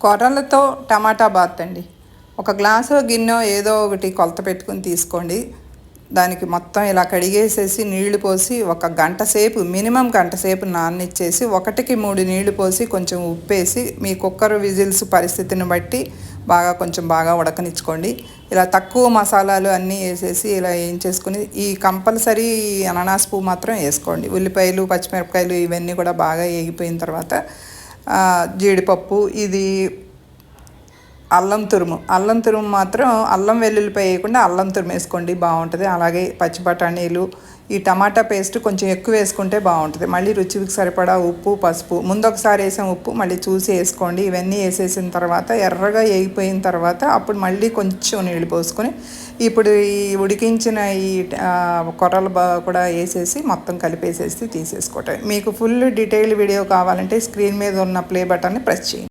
కొర్రలతో టమాటా బాత్ అండి. ఒక గ్లాసు గిన్నె ఏదో ఒకటి కొలత పెట్టుకుని తీసుకోండి. దానికి మొత్తం ఇలా కడిగేసేసి నీళ్లు పోసి ఒక గంట సేపు మినిమం గంట సేపు నాననిచ్చేసి 1కి 3 నీళ్లు పోసి కొంచెం ఉప్పేసి మీ కుక్కర్ విజిల్స్ పరిస్థితిని బట్టి కొంచెం బాగా ఉడకనిచ్చుకోండి. ఇలా తక్కువ మసాలాలు అన్నీ వేసేసి ఇలా వేయించేసుకుని ఈ కంపల్సరీ అనానాస్ పువ్వు మాత్రం వేసుకోండి. ఉల్లిపాయలు పచ్చిమిరపకాయలు ఇవన్నీ కూడా బాగా వేగిపోయిన తర్వాత జీడిపప్పు, ఇది అల్లం తురుము మాత్రం అల్లం వెల్లుల్లిపాయ వేయకుండా అల్లం తురుము వేసుకోండి, బాగుంటుంది. అలాగే పచ్చి బఠానీలు, ఈ టమాటా పేస్ట్ కొంచెం ఎక్కువ వేసుకుంటే బాగుంటుంది. మళ్ళీ రుచికి సరిపడా ఉప్పు, పసుపు, ముందు ఒకసారి వేసాం ఉప్పు, మళ్ళీ చూసి వేసుకోండి. ఇవన్నీ వేసేసిన తర్వాత ఎర్రగా వేగిపోయిన తర్వాత అప్పుడు మళ్ళీ కొంచెం నీళ్ళు పోసుకొని ఇప్పుడు ఈ ఉడికించిన ఈ కొర్రలు కూడా వేసేసి మొత్తం కలిపేసేసి తీసేసుకోవటం. మీకు ఫుల్ డీటెయిల్ వీడియో కావాలంటే స్క్రీన్ మీద ఉన్న ప్లే బటన్ని ప్రెస్ చేయండి.